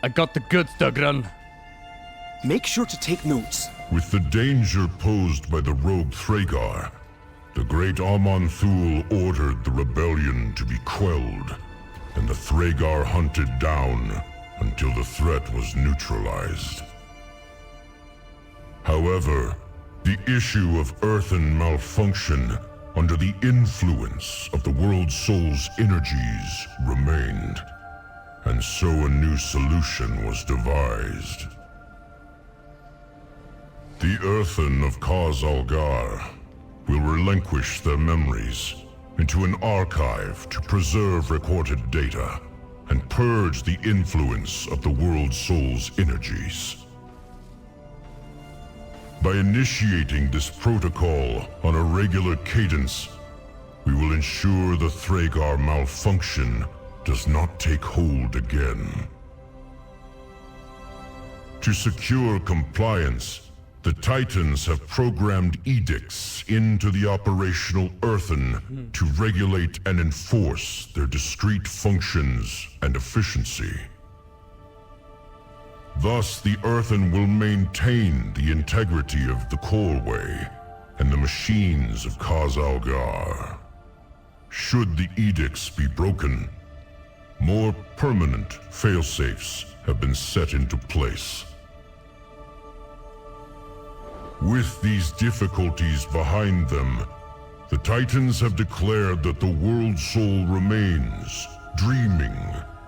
I got the goods, Dugran. Make sure to take notes. With the danger posed by the rogue Thragar, the great Aman'Thul ordered the rebellion to be quelled, and the Thragar hunted down until the threat was neutralized. However, the issue of Earthen malfunction under the influence of the World Soul's energies remained, and so a new solution was devised. The Earthen of Khaz'Algar will relinquish their memories into an archive to preserve recorded data and purge the influence of the World Soul's energies. By initiating this protocol on a regular cadence, we will ensure the Thragar malfunction does not take hold again. To secure compliance, the Titans have programmed edicts into the operational Earthen to regulate and enforce their discrete functions and efficiency. Thus, the Earthen will maintain the integrity of the Coreway and the machines of Khaz'Algar. Should the edicts be broken, more permanent failsafes have been set into place. With these difficulties behind them, the Titans have declared that the World Soul remains, dreaming,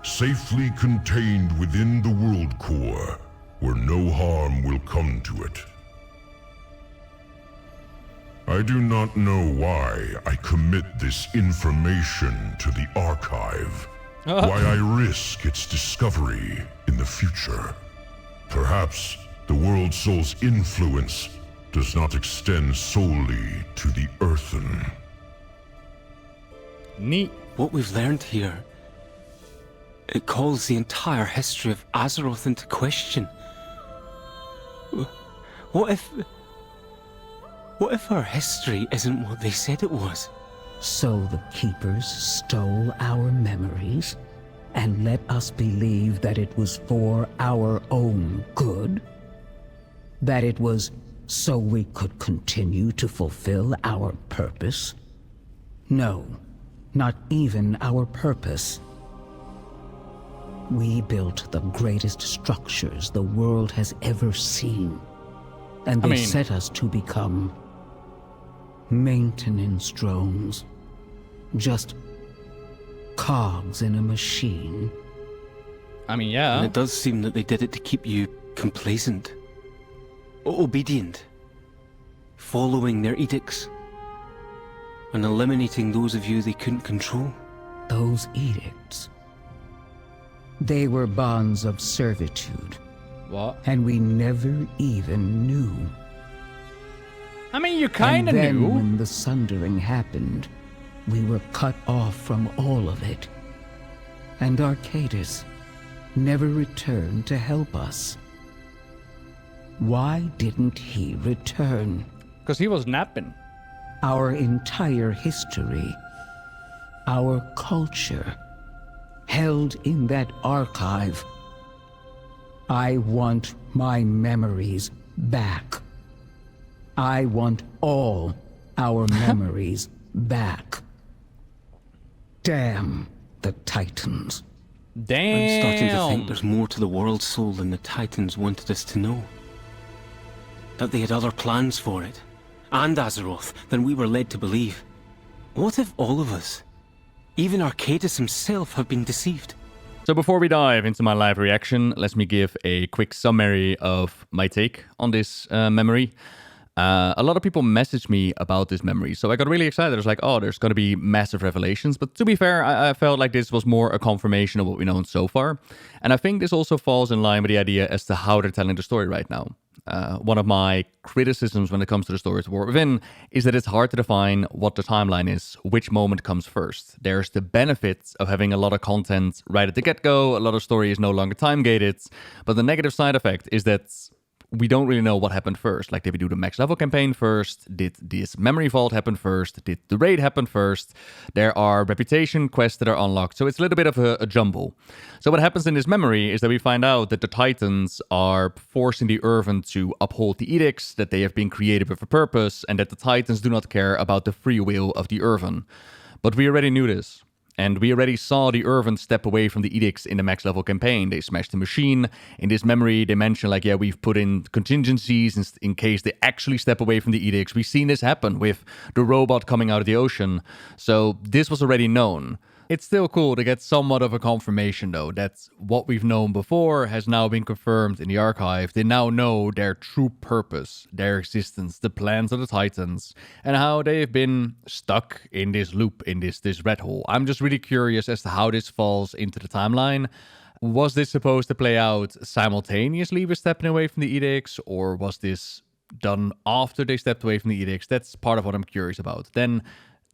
safely contained within the World Core, where no harm will come to it. I do not know why I commit this information to the archive, why I risk its discovery in the future. Perhaps the World Soul's influence does not extend solely to the Earthen. Neat. What we've learned here, it calls the entire history of Azeroth into question. What if our history isn't what they said it was? So the Keepers stole our memories and let us believe that it was for our own good? That it was so we could continue to fulfill our purpose? No, not even our purpose. We built the greatest structures the world has ever seen, and they set us to become maintenance drones. Just cogs in a machine. I mean, yeah. And it does seem that they did it to keep you complacent, obedient, following their edicts, and eliminating those of you they couldn't control. Those edicts, they were bonds of servitude. What? And we never even knew. I mean, you kind of knew. And then when the sundering happened, we were cut off from all of it. And Arcadus never returned to help us. Why didn't he return? Because he was napping. Our entire history, our culture, held in that archive. I want my memories back. I want all our memories back. Damn the Titans. Damn. I'm starting to think there's more to the World Soul than the Titans wanted us to know. That they had other plans for it, and Azeroth, than we were led to believe. What if all of us, even Arcadus himself, have been deceived? So before we dive into my live reaction, let me give a quick summary of my take on this memory. A lot of people messaged me about this memory, so I got really excited. I was like, oh, there's going to be massive revelations. But to be fair, I felt like this was more a confirmation of what we know so far. And I think this also falls in line with the idea as to how they're telling the story right now. One of my criticisms when it comes to the story of War Within is that it's hard to define what the timeline is, which moment comes first. There's the benefits of having a lot of content right at the get-go, a lot of story is no longer time-gated, but the negative side effect is that we don't really know what happened first. Like, did we do the max level campaign first? Did this memory vault happen first? Did the raid happen first? There are reputation quests that are unlocked, so it's a little bit of a jumble. So what happens in this memory is that we find out that the Titans are forcing the Earthen to uphold the Edicts, that they have been created with a purpose, and that the Titans do not care about the free will of the Earthen. But we already knew this. And we already saw the Earthen step away from the Edicts in the max level campaign. They smashed the machine. In this memory, they mention like, yeah, we've put in contingencies in case they actually step away from the Edicts. We've seen this happen with the robot coming out of the ocean. So this was already known. It's still cool to get somewhat of a confirmation, though, that what we've known before has now been confirmed in the archive. They now know their true purpose, their existence, the plans of the Titans, and how they've been stuck in this loop, in this red hole. I'm just really curious as to how this falls into the timeline. Was this supposed to play out simultaneously with stepping away from the Edicts, or was this done after they stepped away from the Edicts? That's part of what I'm curious about. Then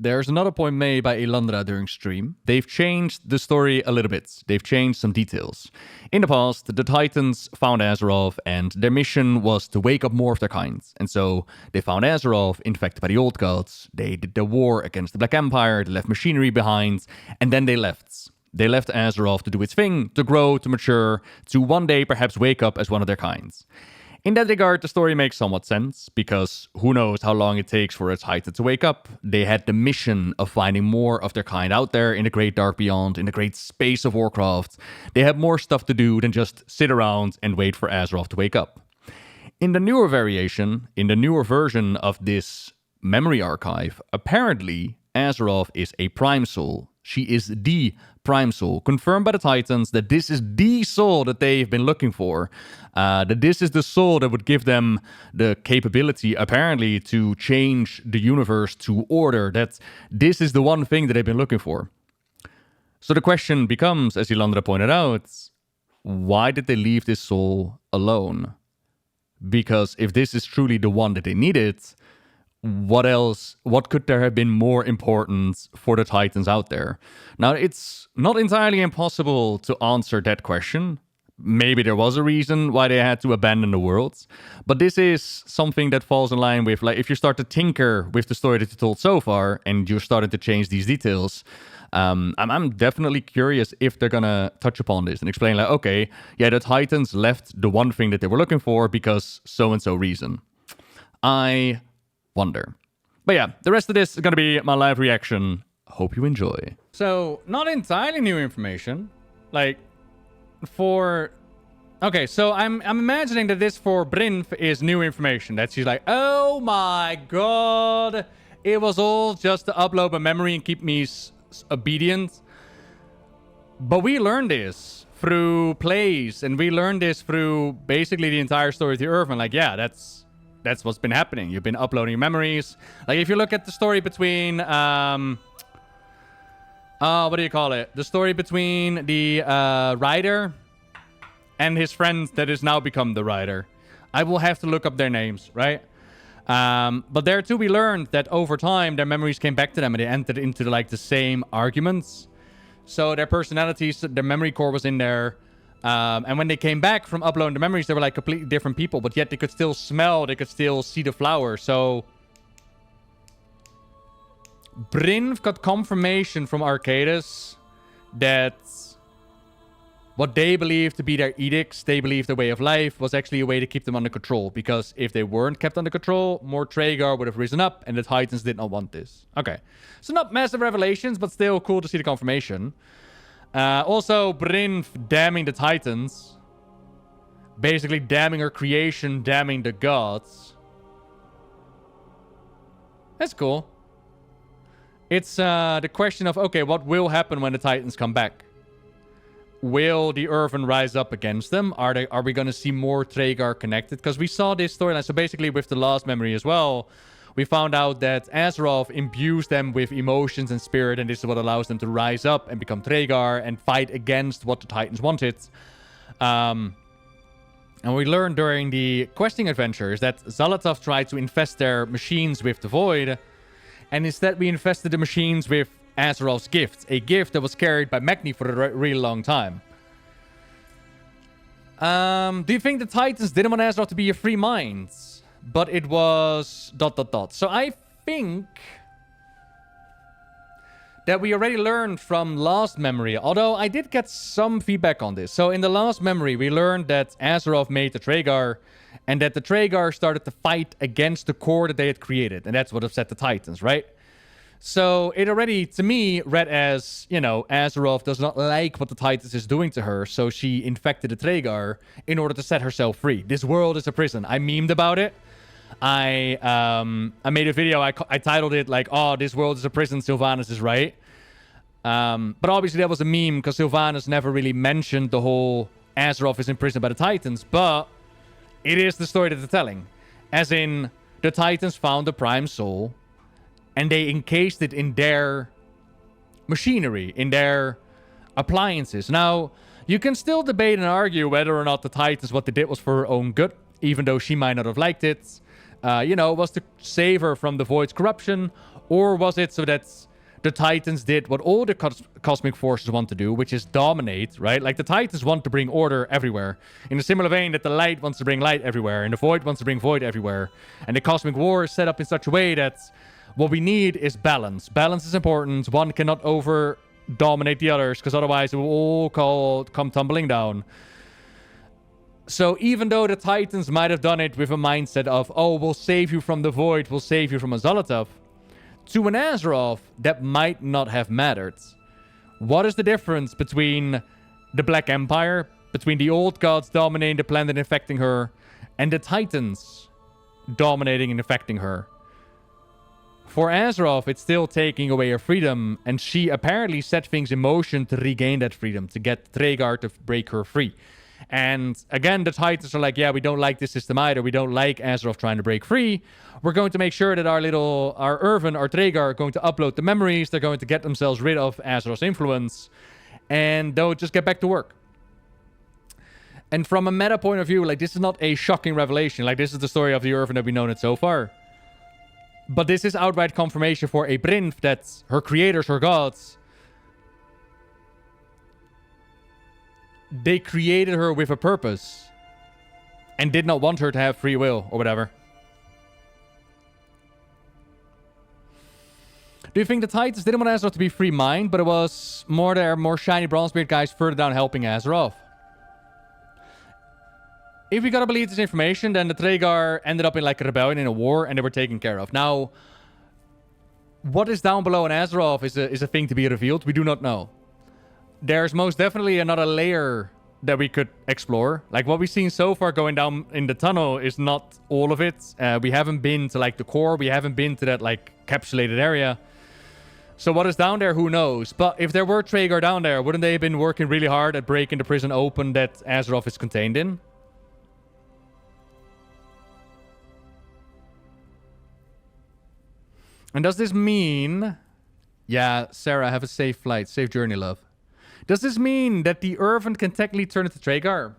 there's another point made by Elandra during stream. They've changed the story a little bit. They've changed some details. In the past, the Titans found Azeroth, and their mission was to wake up more of their kind. And so they found Azeroth infected by the old gods. They did the war against the Black Empire. They left machinery behind, and then they left. They left Azeroth to do its thing, to grow, to mature, to one day perhaps wake up as one of their kinds. In that regard, the story makes somewhat sense, because who knows how long it takes for a Titan to wake up. They had the mission of finding more of their kind out there in the great dark beyond, in the great space of Warcraft. They had more stuff to do than just sit around and wait for Azeroth to wake up. In the newer variation, in the newer version of this memory archive, apparently Azeroth is a Prime Soul. She is the Prime Soul, confirmed by the Titans that this is the soul that they've been looking for. That this is the soul that would give them the capability, apparently, to change the universe to order. That this is the one thing that they've been looking for. So the question becomes, as Elandra pointed out, why did they leave this soul alone? Because if this is truly the one that they needed, what else? What could there have been more important for the Titans out there? Now, it's not entirely impossible to answer that question. Maybe there was a reason why they had to abandon the world. But this is something that falls in line with, like, if you start to tinker with the story that you told so far and you're starting to change these details, I'm definitely curious if they're gonna touch upon this and explain, like, okay, yeah, the Titans left the one thing that they were looking for because so-and-so reason. I wonder. But yeah, the rest of this is gonna be my live reaction. Hope you enjoy. So, not entirely new information. Like, okay, so I'm imagining that this for Brynf is new information. That she's like, oh my god, it was all just to upload my memory and keep me obedient. But we learned this through plays, and we learned this through basically the entire story of the Earthen. Like, yeah, that's what's been happening. You've been uploading memories. Like, if you look at the story between what do you call it? The story between the writer and his friend that has now become the writer. I will have to look up their names, right? But there too, we learned that over time, their memories came back to them and they entered into like the same arguments. So their personalities, their memory core was in there. And when they came back from uploading the memories, they were like completely different people, but yet they could still smell, they could still see the flower. So Brynf got confirmation from Arcadis that what they believed to be their edicts, they believed their way of life, was actually a way to keep them under control. Because if they weren't kept under control, more Traegar would have risen up, and the Titans did not want this. Okay. So not massive revelations, but still cool to see the confirmation. Also, Brynf damning the Titans. Basically damning her creation, damning the gods. That's cool. It's the question of, okay, what will happen when the Titans come back? Will the Earthen rise up against them? Are we going to see more Traegar connected? Because we saw this storyline. So basically with the last memory as well, we found out that Azeroth imbues them with emotions and spirit, and this is what allows them to rise up and become Traegar and fight against what the Titans wanted. And we learned during the questing adventures that XA'LATATH tried to infest their machines with the Void, and instead we infested the machines with Azeroth's gift, a gift that was carried by Magni for a really long time. Do you think the Titans didn't want Azeroth to be a free mind, but it was ... So I think that we already learned from last memory, although I did get some feedback on this. So in the last memory, we learned that Azeroth made the Traegar, and that the Traegar started to fight against the core that they had created, and that's what upset the Titans, right? So it already, to me, read as, you know, Azeroth does not like what the Titans is doing to her, so she infected the Traegar in order to set herself free. This world is a prison. I memed about it. I made a video, I titled it like, oh, this world is a prison, Sylvanas is right. But obviously that was a meme, because Sylvanas never really mentioned the whole Azeroth is imprisoned by the Titans, but it is the story that they're telling. As in, the Titans found the Prime Soul, and they encased it in their machinery, in their appliances. Now, you can still debate and argue whether or not the Titans, what they did was for her own good, even though she might not have liked it. You know, was to save her from the Void's corruption, or was it so that the Titans did what all the cosmic forces want to do, which is dominate, right? Like, the Titans want to bring order everywhere. In a similar vein that the light wants to bring light everywhere, and the Void wants to bring void everywhere. And the cosmic war is set up in such a way that what we need is balance. Balance is important. One cannot over-dominate the others, because otherwise it will all come tumbling down. So even though the Titans might have done it with a mindset of, oh, we'll save you from the Void, we'll save you from XA'LATATH, to an Azeroth, that might not have mattered. What is the difference between the Black Empire, between the old gods dominating the planet and infecting her, and the Titans dominating and infecting her? For Azeroth, it's still taking away her freedom, and she apparently set things in motion to regain that freedom, to get Traegar to break her free. And again, the Titans are like, yeah, we don't like this system either. We don't like Azeroth trying to break free. We're going to make sure that our Earthen, our Traegar, are going to upload the memories. They're going to get themselves rid of Azeroth's influence, and they'll just get back to work. And from a meta point of view, like, this is not a shocking revelation. Like, this is the story of the Earthen that we've known it so far. But this is outright confirmation for a Brynth that her creators, her gods, they created her with a purpose and did not want her to have free will or whatever. Do you think the Titans didn't want Azeroth to be free mind, but it was more their more shiny Bronzebeard guys further down helping Azeroth? If we gotta believe this information, then the Traegar ended up in like a rebellion, in a war, and they were taken care of. Now, what is down below in Azeroth is a thing to be revealed. We do not know. There's most definitely another layer that we could explore. Like, what we've seen so far going down in the tunnel is not all of it. We haven't been to like the core. We haven't been to that like capsulated area. So what is down there, who knows? But if there were Traegar down there, wouldn't they have been working really hard at breaking the prison open that Azeroth is contained in? And does this mean... Yeah, Sarah, have a safe flight. Safe journey, love. Does this mean that the Earthen can technically turn into Traegar?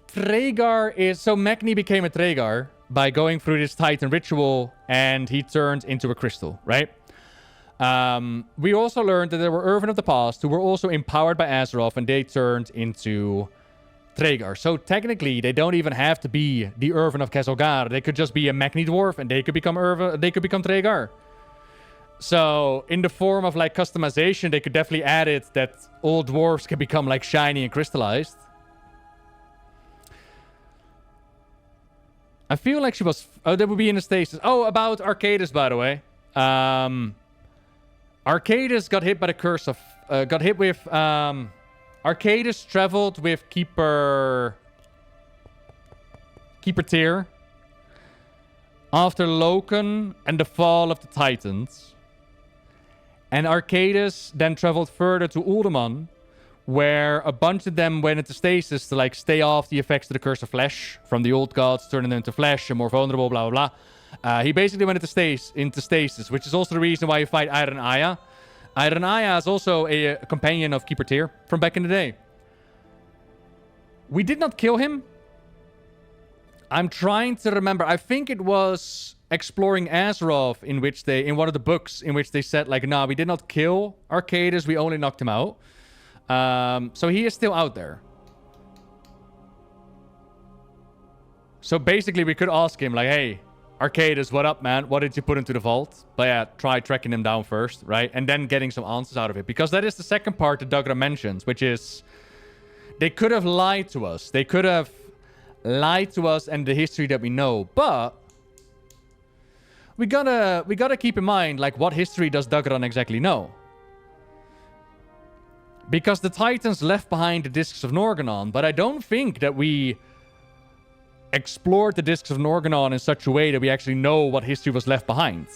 Traegar is... So Magni became a Traegar by going through this Titan ritual, and he turned into a crystal, right? We also learned that there were Earthen of the past who were also empowered by Azeroth, and they turned into Traegar. So technically, they don't even have to be the Earthen of Khaz'garoth. They could just be a Magni dwarf, and they could become Traegar. So in the form of like customization, they could definitely add it that all dwarves can become like shiny and crystallized. I feel like she was... Oh, that would be in the stasis. Oh, about Arcadis, by the way. Arcadis got hit by the curse of... got hit with... Arcadis traveled with Keeper Tyr after Loken and the fall of the Titans. And Arcadis then traveled further to Uldaman, where a bunch of them went into stasis to like stay off the effects of the Curse of Flesh from the old gods, turning them into flesh and more vulnerable, blah, blah, blah. He basically went into stasis, which is also the reason why you fight Iron Aya. Iron Aya is also a companion of Keeper Tyr from back in the day. We did not kill him. I'm trying to remember. I think it was Exploring Azeroth in one of the books in which they said like, nah, we did not kill Arcadis. We only knocked him out. So he is still out there. So basically, we could ask him, like, hey, Arcadus, what up, man? What did you put into the vault? But yeah, try tracking him down first, right? And then getting some answers out of it. Because that is the second part that Dagra mentions, which is they could have lied to us. They could have lied to us and the history that we know. But we gotta keep in mind, like, what history does Dagran exactly know? Because the Titans left behind the Discs of Norgannon, but I don't think that we explored the Discs of Norgannon in such a way that we actually know what history was left behind.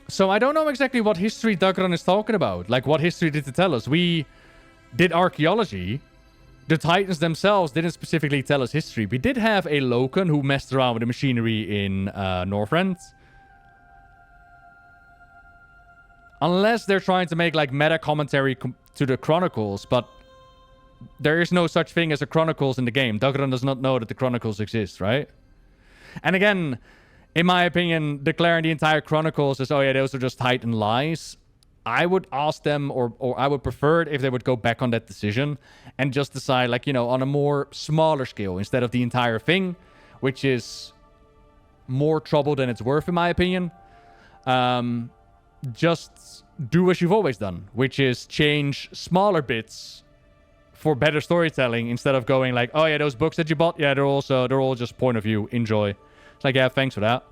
So I don't know exactly what history Dagran is talking about. Like, what history did it tell us? We did archaeology. The Titans themselves didn't specifically tell us history. We did have a Loken who messed around with the machinery in Northrend. Unless they're trying to make, like, meta commentary to the Chronicles, but there is no such thing as a Chronicles in the game. Dagran does not know that the Chronicles exist, right? And again, in my opinion, declaring the entire Chronicles as, oh yeah, those are just Titan lies, I would ask them, or I would prefer it if they would go back on that decision and just decide, like, you know, on a more smaller scale instead of the entire thing, which is more trouble than it's worth, in my opinion. Just do as you've always done, which is change smaller bits for better storytelling instead of going like, oh yeah, those books that you bought, yeah, they're all just point of view. Enjoy. It's like, yeah, thanks for that.